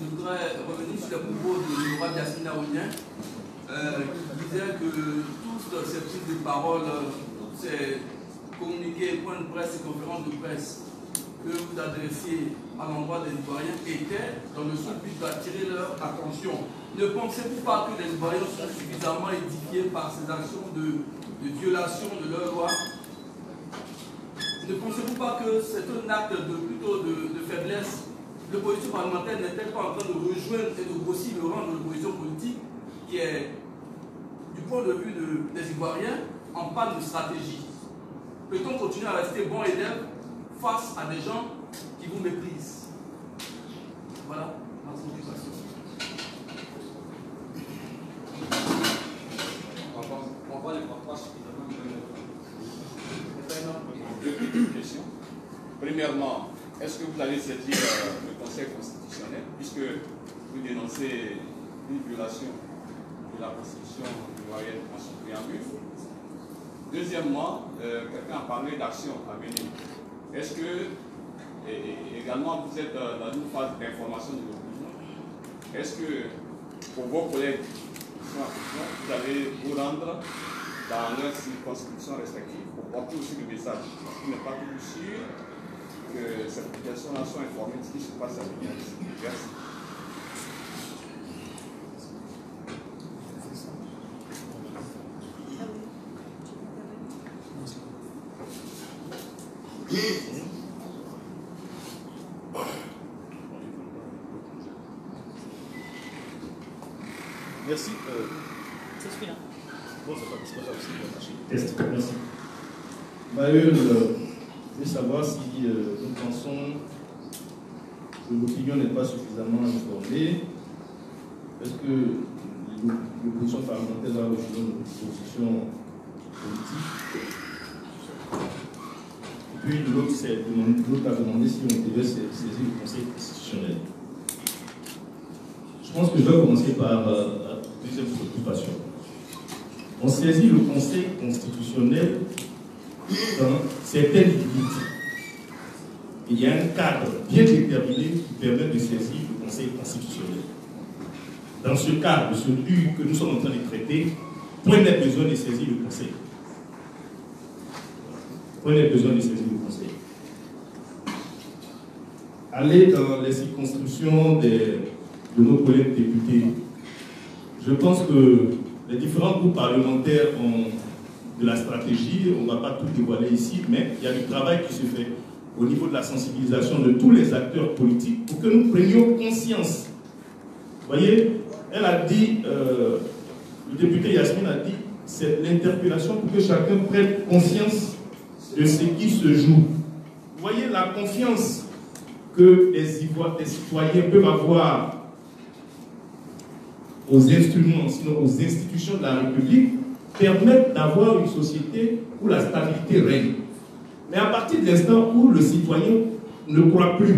voudrais revenir sur le propos de l'honorable Yacine Aounien, qui disait que toutes ces prises de parole, ces communiqués, points de presse et conférences de presse que vous adressiez à l'endroit des Ivoiriens étaient dans le seul but d'attirer leur attention. Ne pensez-vous pas que les Ivoiriens sont suffisamment édifiés par ces actions de violation de leur loi? Ne pensez-vous pas que c'est un acte plutôt de faiblesse? L'opposition parlementaire n'est-elle pas en train de rejoindre et de grossir le rang de l'opposition politique qui est, du point de vue des Ivoiriens, en panne de stratégie? Peut-on continuer à rester bon élève face à des gens qui vous méprisent? Voilà ma préoccupation. On va les voir suffisamment deux questions. Premièrement, est-ce que vous allez saisir le Conseil constitutionnel, puisque vous dénoncez une violation de la Constitution ivoirienne en son préambule? Deuxièmement, quelqu'un a parlé d'action à venir. Est-ce que, également, vous êtes dans une phase d'information de l'opinion? Est-ce que, pour vos collègues qui sont en prison, vous allez vous rendre dans leurs circonscriptions respectives pour porter aussi le message? Parce qu'il n'est pas toujours sûr que ces populations-là soient informées de ce qui se passe à l'Union. Merci. Merci. C'est celui-là. Bon, c'est pas possible. Test. Merci. Mayul, je veux savoir si nous pensons que l'opinion n'est pas suffisamment informée. Est-ce que l'opposition parlementaire va rejoindre une position politique? Et puis l'autre a demandé si on devait saisir le Conseil constitutionnel. Je pense que je vais commencer par la deuxième préoccupation. On saisit le Conseil constitutionnel dans certaines limites. il y a un cadre bien déterminé qui permet de saisir le Conseil constitutionnel. Dans ce cadre, celui que nous sommes en train de traiter, point n'est besoin de saisir le Conseil. Point n'est besoin de saisir le Conseil. Aller dans les circonscriptions de nos collègues députés, je pense que les différents groupes parlementaires ont de la stratégie, on ne va pas tout dévoiler ici, mais il y a du travail qui se fait au niveau de la sensibilisation de tous les acteurs politiques pour que nous prenions conscience. Vous voyez, elle a dit, le député Yasmine a dit, c'est l'interpellation pour que chacun prenne conscience de ce qui se joue. Vous voyez la confiance que les citoyens peuvent avoir aux instruments, sinon aux institutions de la République, permettent d'avoir une société où la stabilité règne. Mais à partir de l'instant où le citoyen ne croit plus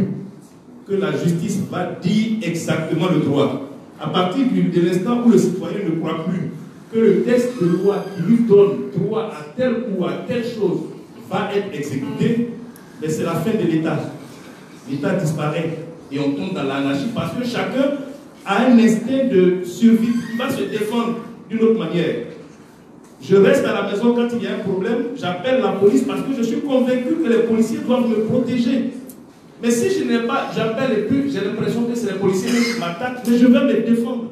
que la justice va dire exactement le droit, à partir de l'instant où le citoyen ne croit plus que le texte de loi qui lui donne droit à telle ou à telle chose va être exécuté, mais c'est la fin de l'État. L'État disparaît et on tombe dans l'anarchie parce que chacun a un instinct de survie. Il va se défendre d'une autre manière. Je reste à la maison quand il y a un problème, j'appelle la police parce que je suis convaincu que les policiers doivent me protéger. Mais si je n'ai pas, j'appelle et puis j'ai l'impression que c'est les policiers qui m'attaquent, mais je vais me défendre.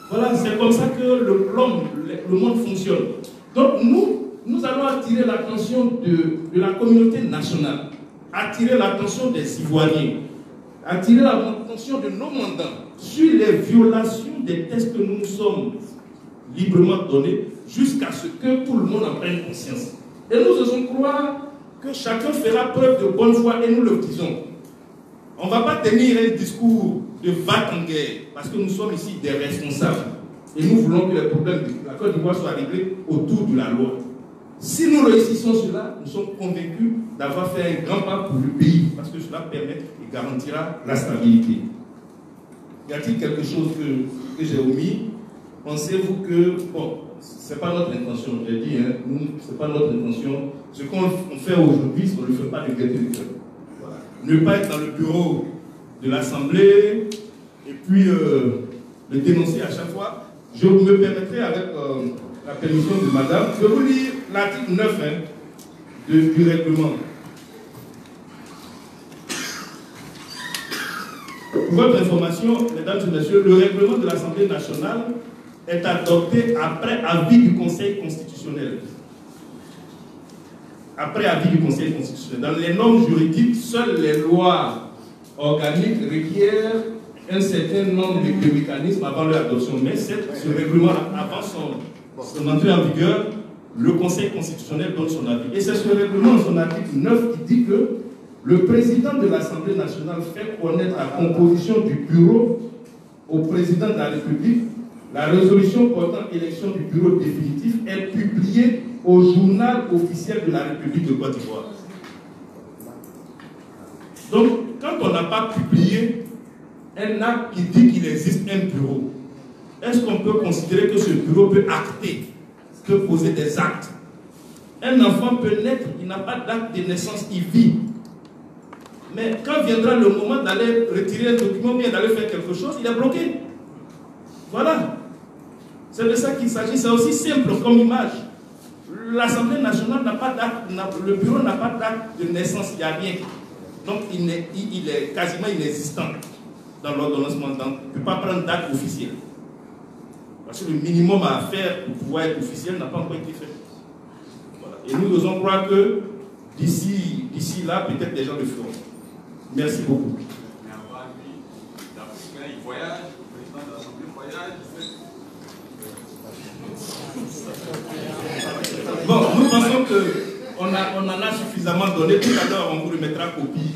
Voilà, c'est comme ça que le monde fonctionne. Donc nous allons attirer l'attention de la communauté nationale, attirer l'attention des Ivoiriens, attirer l'attention de nos mandants sur les violations des textes que nous nous sommes librement donnés jusqu'à ce que tout le monde en prenne conscience. Et nous osons croire que chacun fera preuve de bonne foi et nous le disons. On ne va pas tenir un discours de va en guerre parce que nous sommes ici des responsables et nous voulons que les problèmes de la Côte d'Ivoire soient réglés autour de la loi. Si nous réussissons cela, nous sommes convaincus d'avoir fait un grand pas pour le pays parce que cela permet et garantira la stabilité. Y a-t-il quelque chose que j'ai omis? Pensez-vous que, bon, ce n'est pas notre intention, j'ai dit, hein, ce n'est pas notre intention. Ce qu'on fait aujourd'hui, on ne le fait pas de gaieté de cœur. Voilà. Ne pas être dans le bureau de l'Assemblée et puis le dénoncer à chaque fois. Je me permettrai, avec la permission de madame, de vous lire l'article 9 du règlement. Pour votre information, mesdames et messieurs, le règlement de l'Assemblée nationale est adopté après avis du Conseil constitutionnel. Après avis du Conseil constitutionnel. Dans les normes juridiques, seules les lois organiques requièrent un certain nombre de mécanismes avant leur adoption. Mais ce règlement, avant son entrée en vigueur, le Conseil constitutionnel donne son avis. Et c'est ce règlement, son article 9, qui dit que le président de l'Assemblée nationale fait connaître la composition du bureau au président de la République. La résolution portant élection du bureau définitif est publiée au journal officiel de la République de Côte d'Ivoire. Donc, quand on n'a pas publié un acte qui dit qu'il existe un bureau, est-ce qu'on peut considérer que ce bureau peut acter, peut poser des actes? Un enfant peut naître, il n'a pas d'acte de naissance, il vit. Mais quand viendra le moment d'aller retirer un document, bien d'aller faire quelque chose, il est bloqué. Voilà. C'est de ça qu'il s'agit. C'est aussi simple comme image. L'Assemblée nationale n'a pas d'acte, le bureau n'a pas d'acte de naissance, il n'y a rien. Donc il est quasiment inexistant dans l'ordonnancement. Il ne peut pas prendre d'acte officiel. Parce que le minimum à faire pour pouvoir être officiel n'a pas encore été fait. Voilà. Et nous osons croire que d'ici là, peut-être les gens le feront. Merci beaucoup. Mais avant lui, l'Africain, il voyage, le président de l'Assemblée voyage, Bon, nous pensons qu'on en a suffisamment donné. Tout à l'heure, on vous remettra copie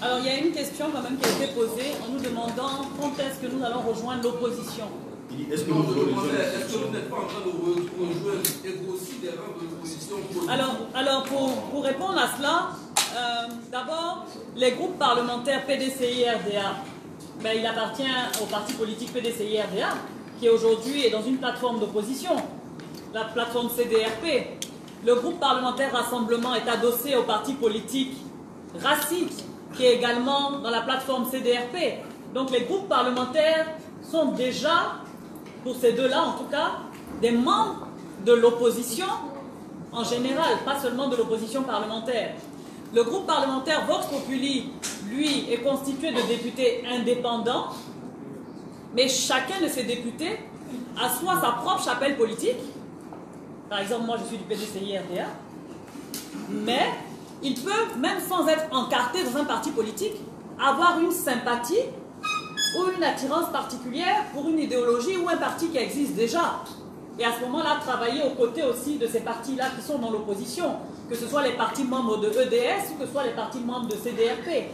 Alors, il y a une question quand même qui a été posée en nous demandant quand est-ce que nous allons rejoindre l'opposition. Est-ce que vous n'êtes pas en train de rejoindre et aussi des rangs de l'opposition? Alors pour répondre à cela, d'abord, les groupes parlementaires PDCI-RDA, ben, il appartient au parti politique PDCI-RDA, qui aujourd'hui est dans une plateforme d'opposition, la plateforme CDRP. le groupe parlementaire Rassemblement est adossé au parti politique RACIT, qui est également dans la plateforme CDRP. Donc les groupes parlementaires sont déjà, pour ces deux-là en tout cas, des membres de l'opposition en général, pas seulement de l'opposition parlementaire. Le groupe parlementaire Vox Populi, lui, est constitué de députés indépendants, mais chacun de ces députés a soit sa propre chapelle politique, par exemple moi je suis du PDCI-RDA, mais ils peuvent, même sans être encartés dans un parti politique, avoir une sympathie ou une attirance particulière pour une idéologie ou un parti qui existe déjà. Et à ce moment-là, travailler aux côtés aussi de ces partis-là qui sont dans l'opposition, que ce soit les partis membres de EDS ou que ce soit les partis membres de CDRP.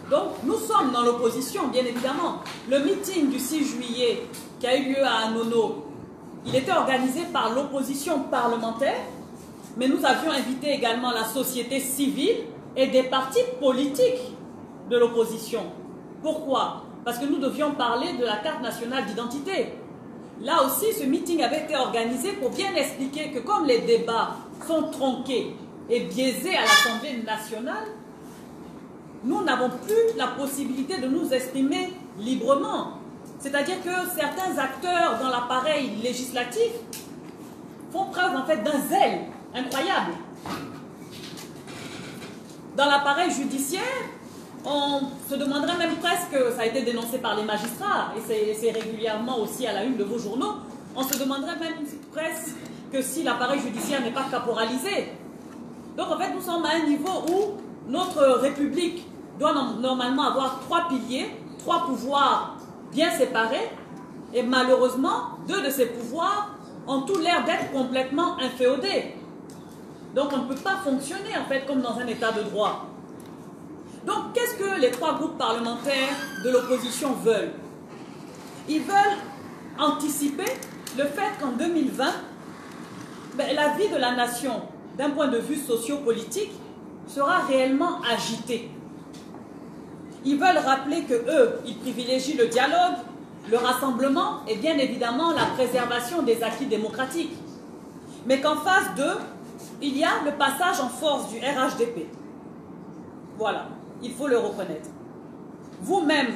Donc, nous sommes dans l'opposition, bien évidemment. Le meeting du 6 juillet qui a eu lieu à Anono, il était organisé par l'opposition parlementaire, mais nous avions invité également la société civile et des partis politiques de l'opposition. Pourquoi? Parce que nous devions parler de la carte nationale d'identité. Là aussi, ce meeting avait été organisé pour bien expliquer que comme les débats sont tronqués et biaisés à l'Assemblée nationale, nous n'avons plus la possibilité de nous exprimer librement. C'est-à-dire que certains acteurs dans l'appareil législatif font preuve en fait d'un zèle incroyable. Dans l'appareil judiciaire, on se demanderait même presque, ça a été dénoncé par les magistrats, et c'est régulièrement aussi à la une de vos journaux, on se demanderait même presque que si l'appareil judiciaire n'est pas caporalisé. Donc en fait, nous sommes à un niveau où notre République doit normalement avoir 3 piliers, 3 pouvoirs bien séparés, et malheureusement, 2 de ces pouvoirs ont tout l'air d'être complètement inféodés. Donc on ne peut pas fonctionner en fait comme dans un état de droit. Donc qu'est-ce que les 3 groupes parlementaires de l'opposition veulent? Ils veulent anticiper le fait qu'en 2020, la vie de la nation, d'un point de vue socio-politique, sera réellement agitée. Ils veulent rappeler que eux, ils privilégient le dialogue, le rassemblement et bien évidemment la préservation des acquis démocratiques. Mais qu'en face d'eux, il y a le passage en force du RHDP. Voilà, il faut le reconnaître. Vous-même,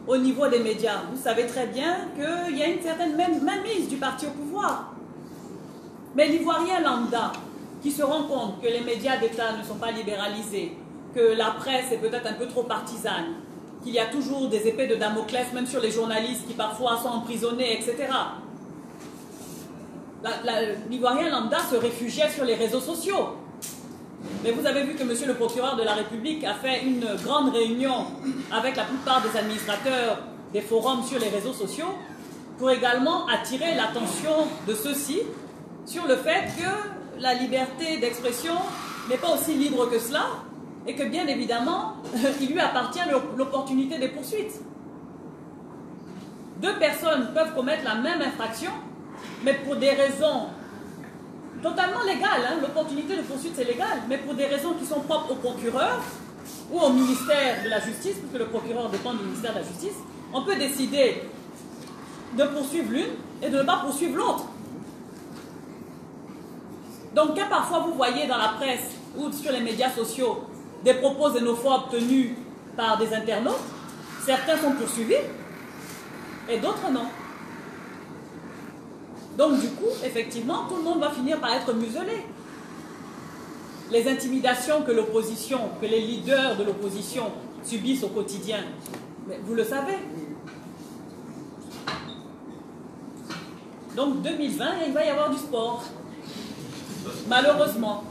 au niveau des médias, vous savez très bien qu'il y a une certaine mainmise du parti au pouvoir. Mais l'Ivoirien lambda, qui se rend compte que les médias d'État ne sont pas libéralisés, que la presse est peut-être un peu trop partisane, qu'il y a toujours des épées de Damoclès, même sur les journalistes qui parfois sont emprisonnés, etc. L'Ivoirien lambda se réfugiait sur les réseaux sociaux. Mais vous avez vu que monsieur le procureur de la République a fait une grande réunion avec la plupart des administrateurs des forums sur les réseaux sociaux pour également attirer l'attention de ceux-ci sur le fait que la liberté d'expression n'est pas aussi libre que cela et que bien évidemment, il lui appartient l'opportunité des poursuites. 2 personnes peuvent commettre la même infraction, mais pour des raisons totalement légales, hein. L'opportunité de poursuite c'est légal, mais pour des raisons qui sont propres au procureur ou au ministère de la Justice, puisque le procureur dépend du ministère de la Justice, on peut décider de poursuivre l'une et de ne pas poursuivre l'autre. Donc quand parfois vous voyez dans la presse ou sur les médias sociaux des propos xénophobes tenus par des internautes, certains sont poursuivis et d'autres non. Donc du coup, effectivement, tout le monde va finir par être muselé. Les intimidations que l'opposition, que les leaders de l'opposition subissent au quotidien, mais vous le savez. Donc 2020, il va y avoir du sport. Malheureusement.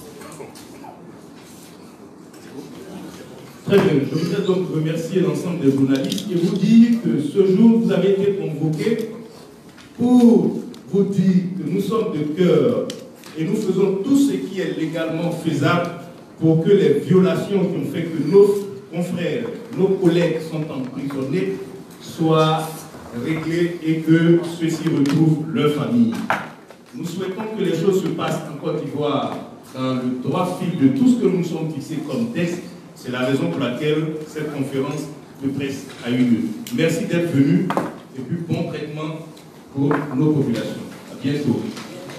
Très bien. Je voudrais donc remercier l'ensemble des journalistes et vous dire que ce jour, vous avez été convoqués pour vous dire que nous sommes de cœur et nous faisons tout ce qui est légalement faisable pour que les violations qui ont fait que nos confrères, nos collègues sont emprisonnés soient réglées et que ceux-ci retrouvent leur famille. Nous souhaitons que les choses se passent en Côte d'Ivoire dans le droit fil de tout ce que nous sommes fixés comme texte. C'est la raison pour laquelle cette conférence de presse a eu lieu. Merci d'être venu et puis bon traitement pour nos populations. À bientôt.